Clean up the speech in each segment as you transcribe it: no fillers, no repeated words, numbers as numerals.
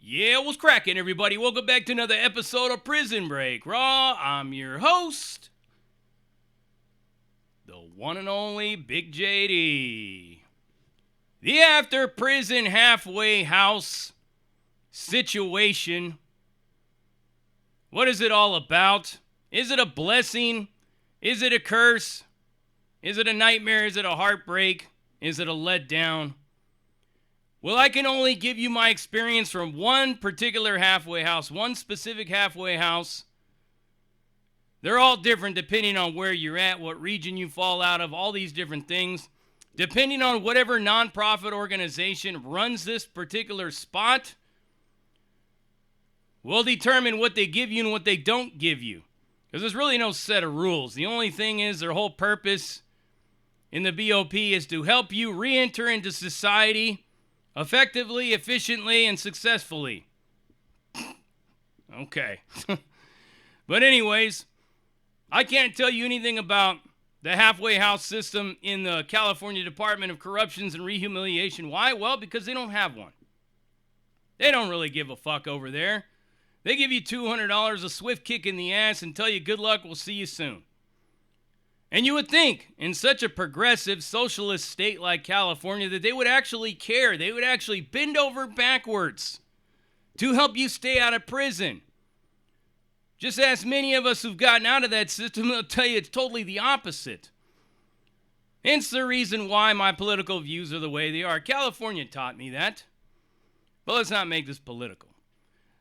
Yeah, what's cracking, everybody? Welcome back to another episode of Prison Break Raw. I'm your host, the one and only Big JD. The after prison halfway house situation. What is it all about? Is it a blessing? Is it a curse? Is it a nightmare? Is it a heartbreak? Is it a letdown? Well, I can only give you my experience from one particular halfway house, one specific halfway house. They're all different depending on where you're at, what region you fall out of, all these different things. Depending on whatever nonprofit organization runs this particular spot, will determine what they give you and what they don't give you. Because there's really no set of rules. The only thing is their whole purpose in the BOP is to help you re-enter into society effectively, efficiently, and successfully. Okay. But anyways, I can't tell you anything about the halfway house system in the California Department of Corrections and Rehumiliation. Why? Well, because they don't have one. They don't really give a fuck over there. They give you $200, a swift kick in the ass, and tell you good luck, we'll see you soon. And you would think, in such a progressive socialist state like California, that they would actually care. They would actually bend over backwards to help you stay out of prison. Just ask many of us who've gotten out of that system, they'll tell you it's totally the opposite. Hence the reason why my political views are the way they are. California taught me that. But let's not make this political.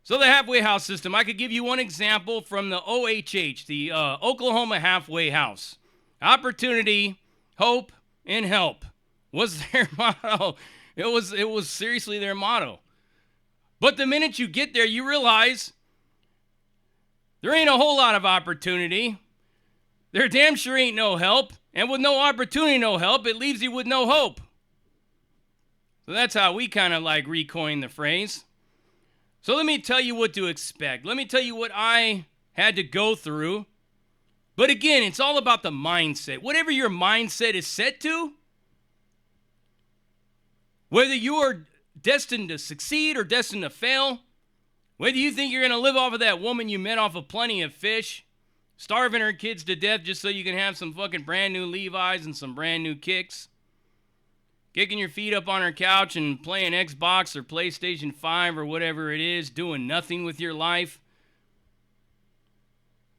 So the halfway house system, I could give you one example from the OHH, the Oklahoma halfway house. Opportunity, hope, and help was their motto. It was seriously their motto. But the minute you get there, you realize there ain't a whole lot of opportunity. There damn sure ain't no help. And with no opportunity, no help, it leaves you with no hope. So that's how we kind of like recoined the phrase. So let me tell you what to expect. Let me tell you what I had to go through. But again, it's all about the mindset. Whatever your mindset is set to, whether you are destined to succeed or destined to fail, whether you think you're going to live off of that woman you met off of Plenty of Fish, starving her kids to death just so you can have some fucking brand new Levi's and some brand new kicks, kicking your feet up on her couch and playing Xbox or PlayStation 5 or whatever it is, doing nothing with your life.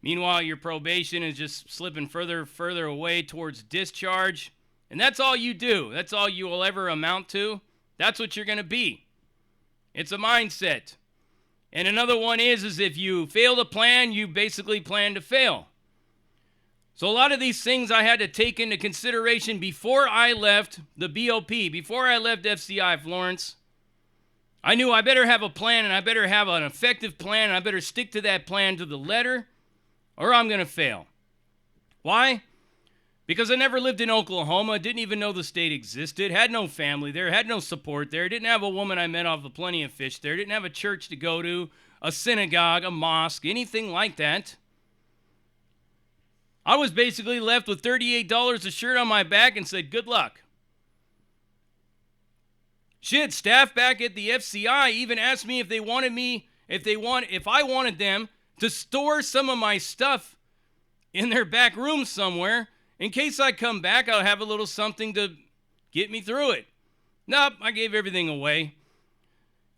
Meanwhile, your probation is just slipping further away towards discharge. And that's all you do. That's all you will ever amount to. That's what you're going to be. It's a mindset. And another one is if you fail to plan, you basically plan to fail. So a lot of these things I had to take into consideration before I left the BOP, before I left FCI Florence. I knew I better have a plan, and I better have an effective plan, and I better stick to that plan to the letter, or I'm going to fail. Why? Because I never lived in Oklahoma, didn't even know the state existed, had no family there, had no support there, didn't have a woman I met off of Plenty of Fish there, didn't have a church to go to, a synagogue, a mosque, anything like that. I was basically left with $38 a shirt on my back and said, good luck. Shit, staff back at the FCI even asked me if I wanted them to store some of my stuff in their back room somewhere. In case I come back, I'll have a little something to get me through it. Nope, I gave everything away.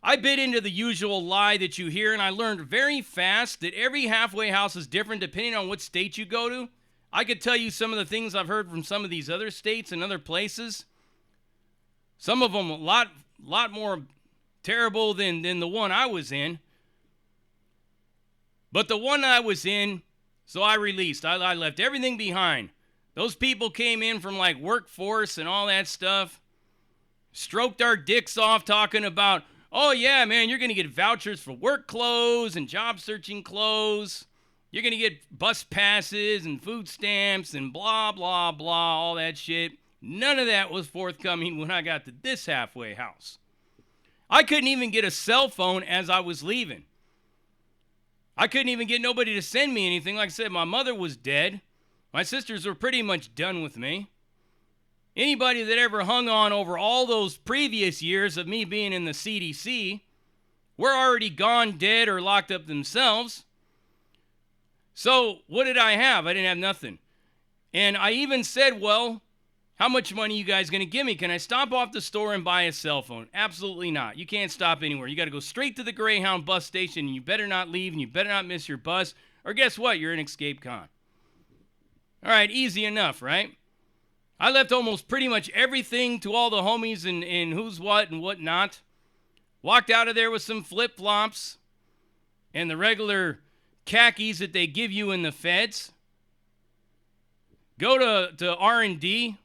I bit into the usual lie that you hear, and I learned very fast that every halfway house is different depending on what state you go to. I could tell you some of the things I've heard from some of these other states and other places. Some of them a lot more terrible than the one I was in. But the one I was in, so I released. I left everything behind. Those people came in from like workforce and all that stuff. Stroked our dicks off talking about, oh yeah, man, you're going to get vouchers for work clothes and job searching clothes. You're going to get bus passes and food stamps and blah, blah, blah, all that shit. None of that was forthcoming when I got to this halfway house. I couldn't even get a cell phone as I was leaving. I couldn't even get nobody to send me anything. Like I said, my mother was dead. My sisters were pretty much done with me. Anybody that ever hung on over all those previous years of me being in the CDC were already gone, dead, or locked up themselves. So what did I have? I didn't have nothing. And I even said, well, how much money you guys going to give me? Can I stop off the store and buy a cell phone? Absolutely not. You can't stop anywhere. You got to go straight to the Greyhound bus station, and you better not leave, and you better not miss your bus. Or guess what? You're an escape con. All right, easy enough, right? I left almost pretty much everything to all the homies and who's what and what not. Walked out of there with some flip-flops and the regular khakis that they give you in the feds. Go to R&D.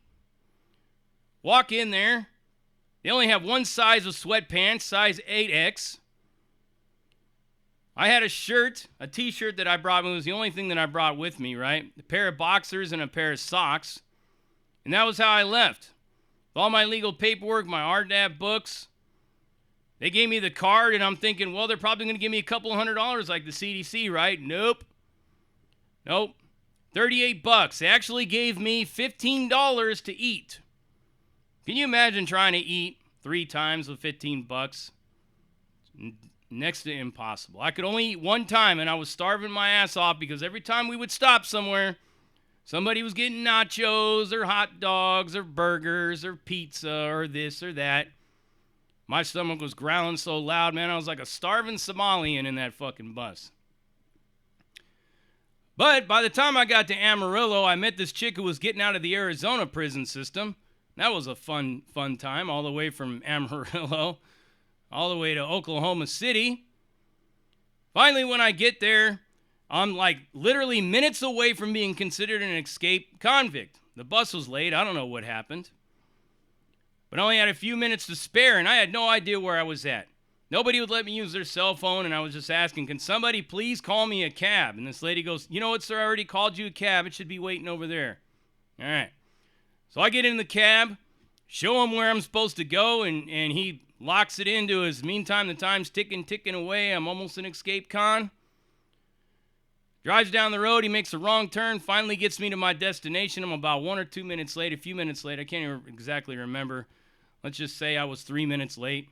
Walk in there. They only have one size of sweatpants, size 8X. I had a shirt, a t-shirt that I brought. It was the only thing that I brought with me, right? A pair of boxers and a pair of socks. And that was how I left. With all my legal paperwork, my RDAP books. They gave me the card, and I'm thinking, well, they're probably going to give me a couple $100 like the CDC, right? Nope. 38 bucks. They actually gave me $15 to eat. Can you imagine trying to eat 3 times with 15 bucks? Next to impossible. I could only eat one time, and I was starving my ass off because every time we would stop somewhere, somebody was getting nachos or hot dogs or burgers or pizza or this or that. My stomach was growling so loud, man. I was like a starving Somalian in that fucking bus. But by the time I got to Amarillo, I met this chick who was getting out of the Arizona prison system. That was a fun time, all the way from Amarillo, all the way to Oklahoma City. Finally, when I get there, I'm like literally minutes away from being considered an escaped convict. The bus was late. I don't know what happened. But I only had a few minutes to spare, and I had no idea where I was at. Nobody would let me use their cell phone, and I was just asking, can somebody please call me a cab? And this lady goes, you know what, sir, I already called you a cab. It should be waiting over there. All right. So I get in the cab, show him where I'm supposed to go, and he locks it into his, meantime, the time's ticking away. I'm almost an escape con. Drives down the road. He makes a wrong turn, finally gets me to my destination. I'm about 1 or 2 minutes late, a few minutes late. I can't even exactly remember. Let's just say I was 3 minutes late.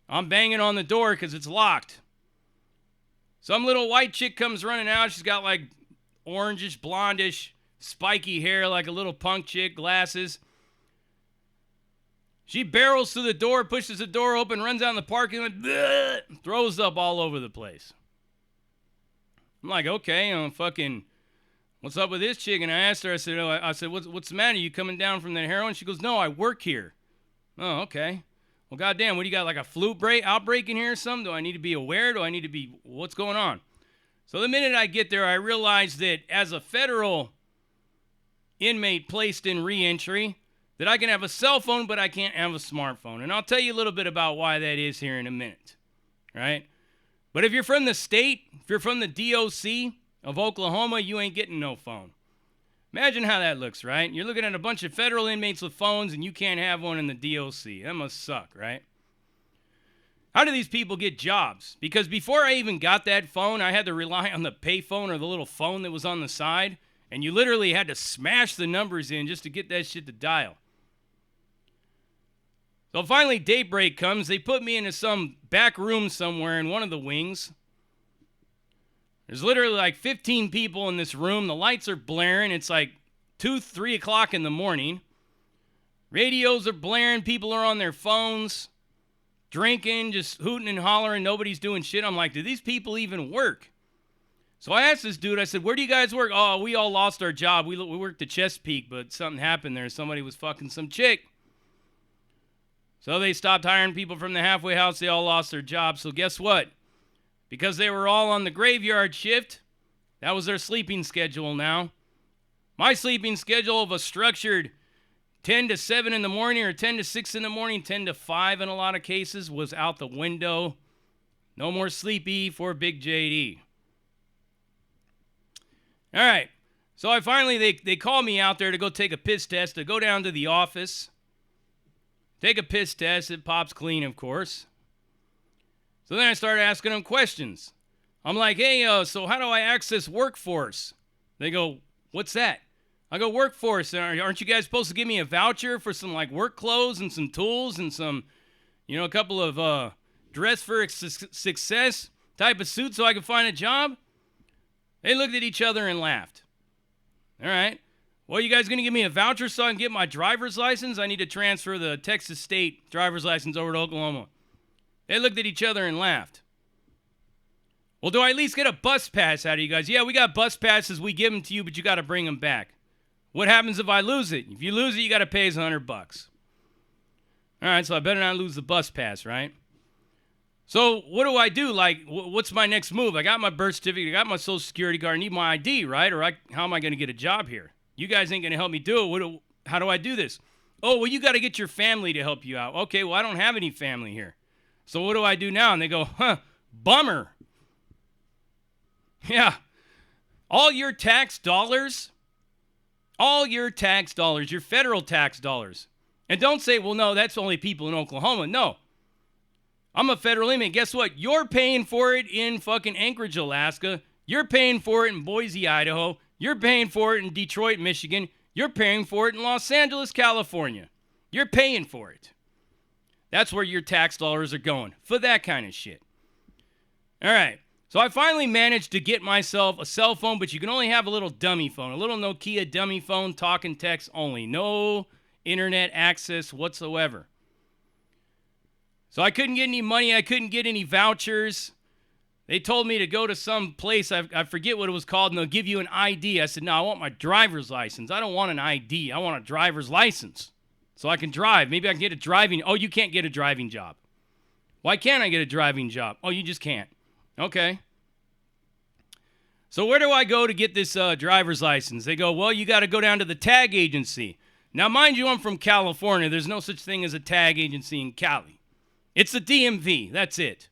I'm banging on the door because it's locked. Some little white chick comes running out. She's got like orangish, blondish, spiky hair like a little punk chick, glasses. She barrels through the door, pushes the door open, runs out in the parking lot, bleh, throws up all over the place. I'm like, okay, what's up with this chick? And I asked her, I said, what's the matter? You coming down from the heroin? She goes, no, I work here. Oh, okay. Well, goddamn, what do you got, like a flu outbreak in here or something? Do I need to be aware? What's going on? So the minute I get there, I realize that as a federal inmate placed in reentry, that I can have a cell phone, but I can't have a smartphone. And I'll tell you a little bit about why that is here in a minute, right? But if you're from the state, if you're from the DOC of Oklahoma, you ain't getting no phone. Imagine how that looks, right? You're looking at a bunch of federal inmates with phones, and you can't have one in the DOC. That must suck, right? How do these people get jobs? Because before I even got that phone, I had to rely on the pay phone or the little phone that was on the side, and you literally had to smash the numbers in just to get that shit to dial. So finally, daybreak comes. They put me into some back room somewhere in one of the wings. There's literally like 15 people in this room. The lights are blaring. It's like 2, 3 o'clock in the morning. Radios are blaring. People are on their phones, drinking, just hooting and hollering. Nobody's doing shit. I'm like, do these people even work? So I asked this dude, I said, where do you guys work? Oh, we all lost our job. We worked at Chesapeake, but something happened there. Somebody was fucking some chick. So they stopped hiring people from the halfway house. They all lost their jobs. So guess what? Because they were all on the graveyard shift, that was their sleeping schedule now. My sleeping schedule of a structured 10 to 7 in the morning or 10 to 6 in the morning, 10 to 5 in a lot of cases, was out the window. No more sleepy for Big JD. All right. So I finally, they called me out there to go take a piss test, to go down to the office. Take a piss test. It pops clean, of course. So then I started asking them questions. I'm like, hey, so how do I access Workforce? They go, what's that? I go, Workforce. Aren't you guys supposed to give me a voucher for some like work clothes and some tools and some, a couple of dress for success type of suit so I could find a job? They looked at each other and laughed. All right. Well, you guys going to give me a voucher so I can get my driver's license? I need to transfer the Texas State driver's license over to Oklahoma. They looked at each other and laughed. Well, do I at least get a bus pass out of you guys? Yeah, we got bus passes. We give them to you, but you got to bring them back. What happens if I lose it? If you lose it, you got to pay us $100. All right, so I better not lose the bus pass, right? So what do I do? Like, what's my next move? I got my birth certificate. I got my social security card. I need my ID, right? Or how am I going to get a job here? You guys ain't going to help me do it. How do I do this? Oh, well, you got to get your family to help you out. Okay, well, I don't have any family here. So what do I do now? And they go, bummer. Yeah. All your tax dollars, your federal tax dollars. And don't say, well, no, that's only people in Oklahoma. No. I'm a federal inmate. Guess what? You're paying for it in fucking Anchorage, Alaska. You're paying for it in Boise, Idaho. You're paying for it in Detroit, Michigan. You're paying for it in Los Angeles, California. You're paying for it. That's where your tax dollars are going, for that kind of shit. All right. So I finally managed to get myself a cell phone, but you can only have a little dummy phone, a little Nokia dummy phone, talk and text only. No internet access whatsoever. So I couldn't get any money. I couldn't get any vouchers. They told me to go to some place. I forget what it was called, and they'll give you an ID. I said, no, I want my driver's license. I don't want an ID. I want a driver's license so I can drive. Maybe I can get a driving. Oh, you can't get a driving job. Why can't I get a driving job? Oh, you just can't. Okay. So where do I go to get this driver's license? They go, well, you got to go down to the tag agency. Now, mind you, I'm from California. There's no such thing as a tag agency in Cali. It's the DMV. That's it.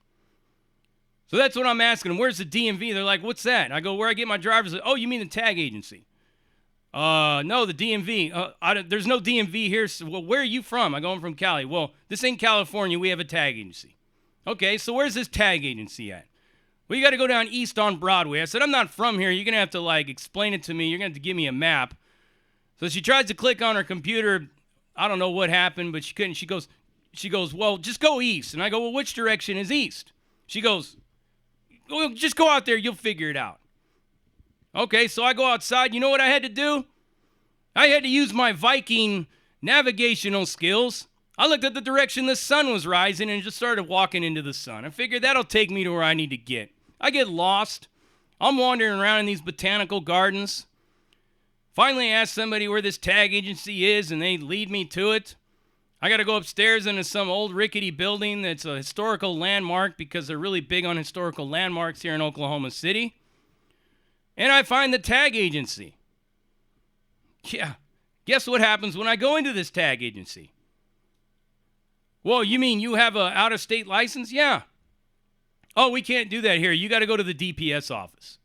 So that's what I'm asking them. Where's the DMV? They're like, what's that? I go, where I get my driver's license. Oh, you mean the tag agency? No, the DMV. There's no DMV here. So, well, where are you from? I go, I'm from Cali. Well, this ain't California. We have a tag agency. Okay, so where's this tag agency at? Well, you got to go down east on Broadway. I said, I'm not from here. You're going to have to, explain it to me. You're going to have to give me a map. So she tries to click on her computer. I don't know what happened, but she couldn't. She goes, well, just go east. And I go, well, which direction is east? She goes, well, just go out there. You'll figure it out. Okay, so I go outside. You know what I had to do? I had to use my Viking navigational skills. I looked at the direction the sun was rising and just started walking into the sun. I figured that'll take me to where I need to get. I get lost. I'm wandering around in these botanical gardens. Finally, I ask somebody where this tag agency is, and they lead me to it. I got to go upstairs into some old rickety building that's a historical landmark because they're really big on historical landmarks here in Oklahoma City. And I find the tag agency. Yeah. Guess what happens when I go into this tag agency? Well, you mean you have an out-of-state license? Yeah. Oh, we can't do that here. You got to go to the DPS office.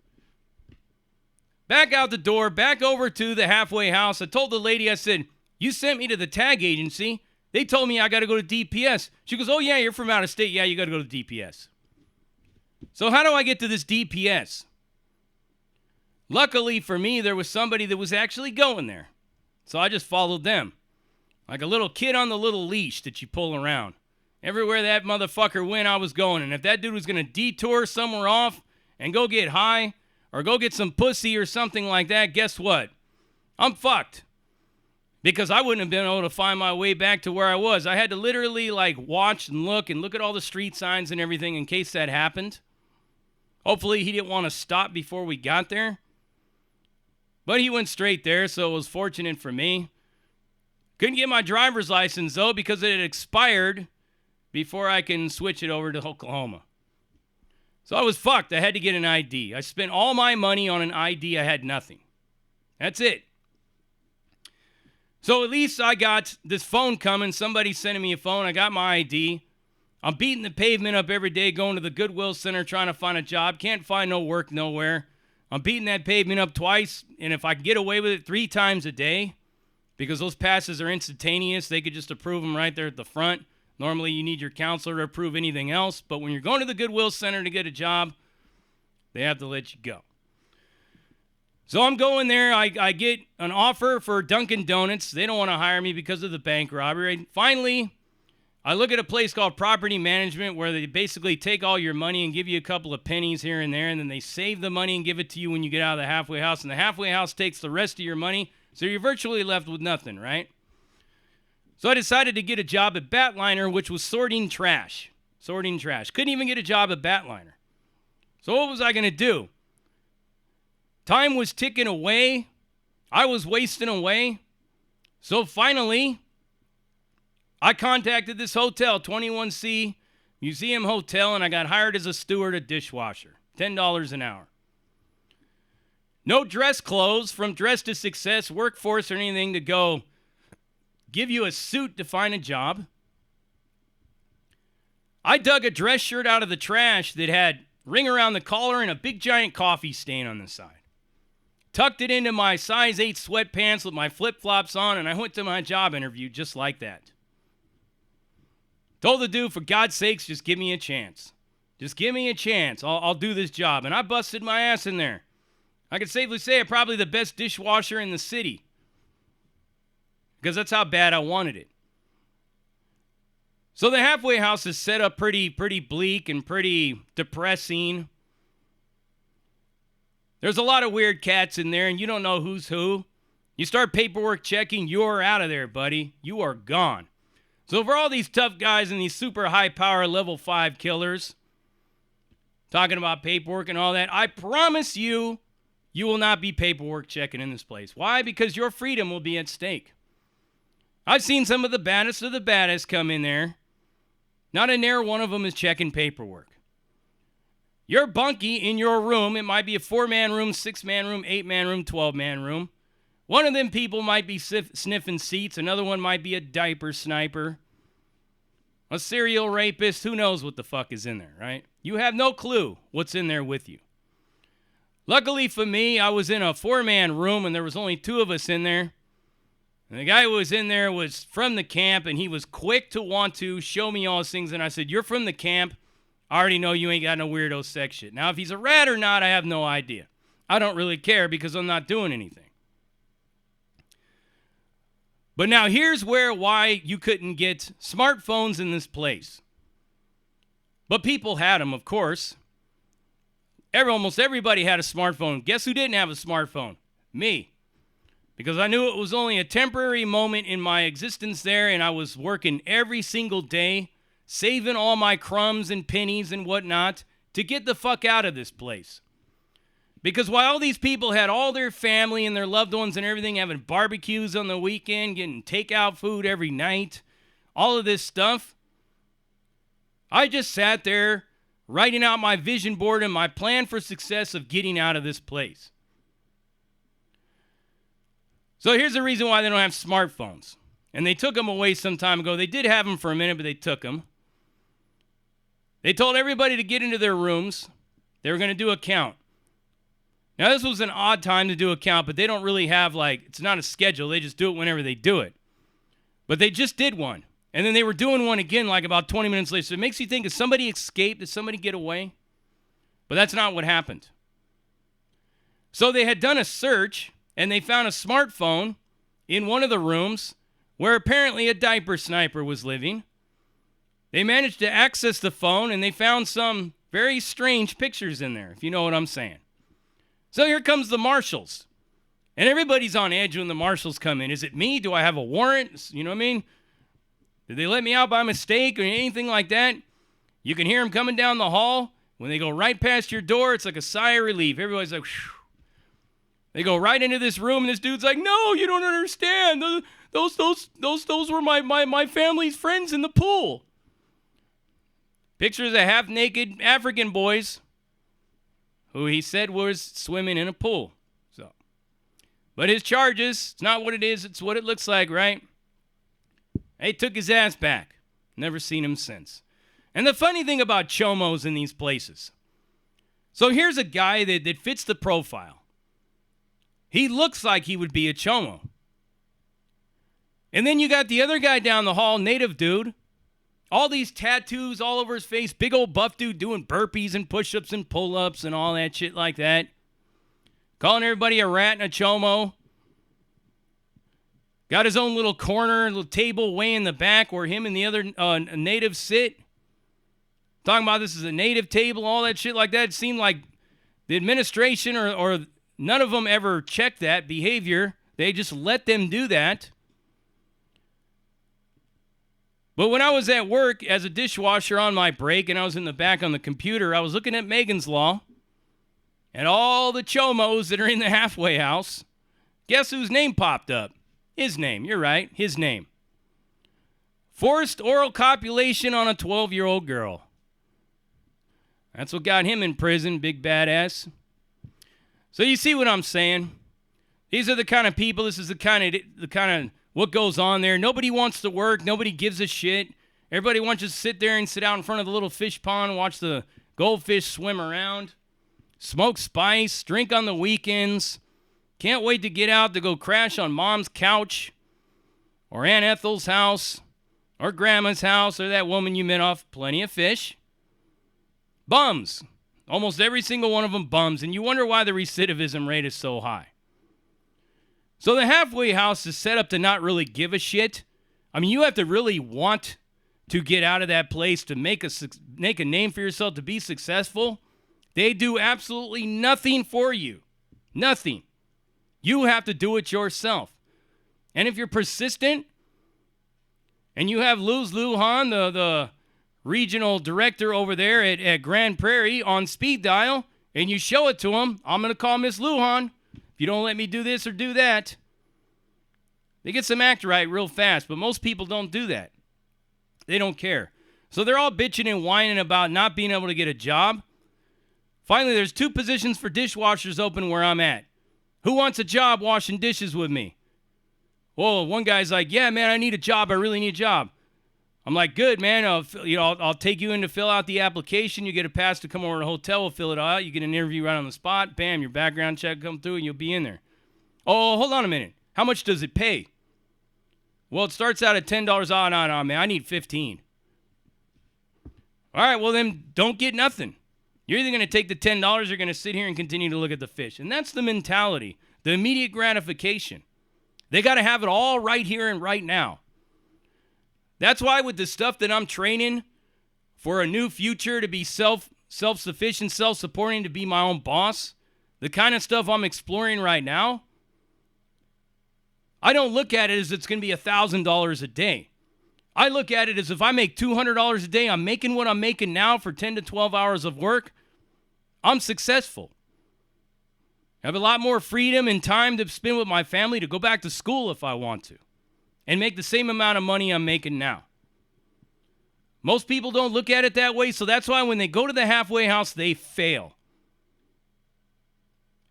Back out the door, back over to the halfway house. I told the lady, I said, you sent me to the tag agency. They told me I got to go to DPS. She goes, oh, yeah, you're from out of state. Yeah, you got to go to DPS. So how do I get to this DPS? Luckily for me, there was somebody that was actually going there. So I just followed them. Like a little kid on the little leash that you pull around. Everywhere that motherfucker went, I was going. And if that dude was going to detour somewhere off and go get high or go get some pussy or something like that, guess what? I'm fucked. Because I wouldn't have been able to find my way back to where I was. I had to literally watch and look at all the street signs and everything in case that happened. Hopefully he didn't want to stop before we got there. But he went straight there, so it was fortunate for me. Couldn't get my driver's license, though, because it had expired before I can switch it over to Oklahoma. So I was fucked. I had to get an ID. I spent all my money on an ID. I had nothing. That's it. So at least I got this phone coming. Somebody sending me a phone. I got my ID. I'm beating the pavement up every day, going to the Goodwill Center, trying to find a job. Can't find no work nowhere. I'm beating that pavement up twice, and if I can get away with it 3 times a day, because those passes are instantaneous, they could just approve them right there at the front. Normally, you need your counselor to approve anything else, but when you're going to the Goodwill Center to get a job, they have to let you go. So I'm going there. I get an offer for Dunkin' Donuts. They don't want to hire me because of the bank robbery. Finally, I look at a place called property management where they basically take all your money and give you a couple of pennies here and there, and then they save the money and give it to you when you get out of the halfway house, and the halfway house takes the rest of your money, so you're virtually left with nothing, right? So I decided to get a job at Batliner, which was sorting trash. Sorting trash. Couldn't even get a job at Batliner. So what was I going to do? Time was ticking away. I was wasting away. So finally, I contacted this hotel, 21C Museum Hotel, and I got hired as a steward, a dishwasher. $10 an hour. No dress clothes, from dress to success, workforce, or anything to go give you a suit to find a job. I dug a dress shirt out of the trash that had ring around the collar and a big giant coffee stain on the side. Tucked it into my size 8 sweatpants with my flip-flops on, and I went to my job interview just like that. Told the dude, for God's sakes, just give me a chance. Just give me a chance. I'll do this job. And I busted my ass in there. I could safely say I'm probably the best dishwasher in the city. Because that's how bad I wanted it. So the halfway house is set up pretty bleak and pretty depressing. There's a lot of weird cats in there, and you don't know who's who. You start paperwork checking, you're out of there, buddy. You are gone. So for all these tough guys and these super high power level 5 killers talking about paperwork and all that, I promise you, you will not be paperwork checking in this place. Why? Because your freedom will be at stake. I've seen some of the baddest of the baddest come in there. Not a ne'er one of them is checking paperwork. Your bunkie in your room, it might be a 4-man room, 6-man room, 8-man room, 12-man room. One of them people might be sniffing seats. Another one might be a diaper sniper. A serial rapist. Who knows what the fuck is in there, right? You have no clue what's in there with you. Luckily for me, I was in a 4-man room and there was only 2 of us in there. And the guy who was in there was from the camp, and he was quick to want to show me all these things. And I said, you're from the camp. I already know you ain't got no weirdo sex shit. Now, if he's a rat or not, I have no idea. I don't really care because I'm not doing anything. But now here's why you couldn't get smartphones in this place. But people had them, of course. Almost everybody had a smartphone. Guess who didn't have a smartphone? Me. Because I knew it was only a temporary moment in my existence there, and I was working every single day, saving all my crumbs and pennies and whatnot to get the fuck out of this place. Because while these people had all their family and their loved ones and everything, having barbecues on the weekend, getting takeout food every night, all of this stuff, I just sat there writing out my vision board and my plan for success of getting out of this place. So here's the reason why they don't have smartphones. And they took them away some time ago. They did have them for a minute, but they took them. They told everybody to get into their rooms. They were going to do a count. Now, this was an odd time to do a count, but they don't really have, it's not a schedule. They just do it whenever they do it. But they just did one. And then they were doing one again, about 20 minutes later. So it makes you think, did somebody escape? Did somebody get away? But that's not what happened. So they had done a search, and they found a smartphone in one of the rooms where apparently a diaper sniper was living. They managed to access the phone, and they found some very strange pictures in there, if you know what I'm saying. So here comes the marshals. And everybody's on edge when the marshals come in. Is it me? Do I have a warrant? You know what I mean? Did they let me out by mistake or anything like that? You can hear them coming down the hall. When they go right past your door, it's like a sigh of relief. Everybody's like, whew. They go right into this room, and this dude's like, no, you don't understand. Those were my family's friends in the pool. Pictures of half-naked African boys who he said was swimming in a pool. But his charges, it's not what it is, it's what it looks like, right? They took his ass back. Never seen him since. And the funny thing about chomos in these places. So here's a guy that fits the profile. He looks like he would be a chomo. And then you got the other guy down the hall, native dude. All these tattoos all over his face. Big old buff dude doing burpees and push-ups and pull-ups and all that shit like that. Calling everybody a rat and a chomo. Got his own little corner, little table way in the back where him and the other natives sit. Talking about this is a native table, all that shit like that. It seemed like the administration or none of them ever checked that behavior. They just let them do that. But when I was at work as a dishwasher on my break and I was in the back on the computer, I was looking at Megan's Law and all the chomos that are in the halfway house. Guess whose name popped up? His name. You're right. His name. Forced oral copulation on a 12-year-old girl. That's what got him in prison, big badass. So you see what I'm saying? These are the kind of people, this is the kind of what goes on there. Nobody wants to work. Nobody gives a shit. Everybody wants to sit there and sit out in front of the little fish pond and watch the goldfish swim around. Smoke spice, drink on the weekends. Can't wait to get out to go crash on mom's couch or Aunt Ethel's house or grandma's house or that woman you met off Plenty of Fish. Bums. Almost every single one of them bums. And you wonder why the recidivism rate is so high. So the halfway house is set up to not really give a shit. I mean, you have to really want to get out of that place to make a name for yourself, to be successful. They do absolutely nothing for you. Nothing. You have to do it yourself. And if you're persistent and you have Luz Lujan, the regional director over there at Grand Prairie on speed dial, and you show it to him, I'm going to call Miss Lujan. If you don't let me do this or do that. They get some act right real fast, but most people don't do that. They don't care. So they're all bitching and whining about not being able to get a job. Finally, there's 2 positions for dishwashers open where I'm at. Who wants a job washing dishes with me? Well, one guy's like, yeah, man, I need a job. I really need a job. I'm like, good, man. I'll take you in to fill out the application. You get a pass to come over to the hotel. We'll fill it out. You get an interview right on the spot. Bam, your background check come through, and you'll be in there. Oh, hold on a minute. How much does it pay? Well, it starts out at $10. No, man. I need $15. All right, well, then don't get nothing. You're either going to take the $10 or you're going to sit here and continue to look at the fish. And that's the mentality, the immediate gratification. They got to have it all right here and right now. That's why with the stuff that I'm training for a new future to be self-sufficient, self-supporting, to be my own boss, the kind of stuff I'm exploring right now, I don't look at it as it's going to be $1,000 a day. I look at it as if I make $200 a day, I'm making what I'm making now for 10 to 12 hours of work, I'm successful. I have a lot more freedom and time to spend with my family, to go back to school if I want to, and make the same amount of money I'm making now. Most people don't look at it that way, so that's why when they go to the halfway house, they fail.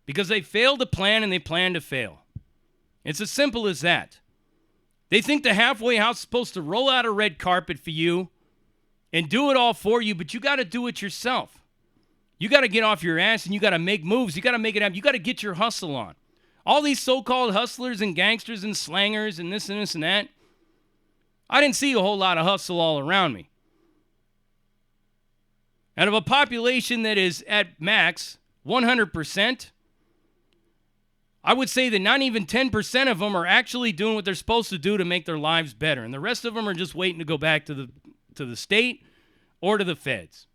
Because they fail to plan and they plan to fail. It's as simple as that. They think the halfway house is supposed to roll out a red carpet for you and do it all for you, but you got to do it yourself. You got to get off your ass and you got to make moves. You got to make it happen. You got to get your hustle on. All these so-called hustlers and gangsters and slangers and this and this and that, I didn't see a whole lot of hustle all around me. Out of a population that is at max 100%, I would say that not even 10% of them are actually doing what they're supposed to do to make their lives better. And the rest of them are just waiting to go back to the state or to the feds.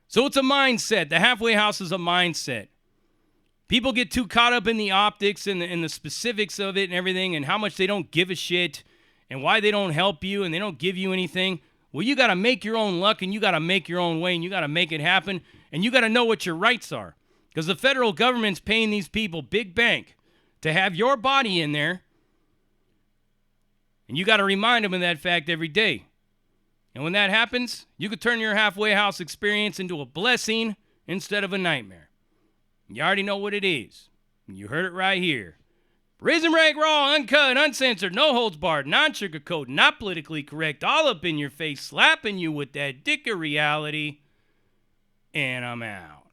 So it's a mindset. The halfway house is a mindset. People get too caught up in the optics and the specifics of it and everything and how much they don't give a shit and why they don't help you and they don't give you anything. Well, you got to make your own luck and you got to make your own way and you got to make it happen and you got to know what your rights are. Because the federal government's paying these people big bank to have your body in there. And you got to remind them of that fact every day. And when that happens, you could turn your halfway house experience into a blessing instead of a nightmare. You already know what it is. You heard it right here. Risen Rank Raw, uncut, uncensored, no holds barred, non-sugarcoat, not politically correct, all up in your face, slapping you with that dick of reality. And I'm out.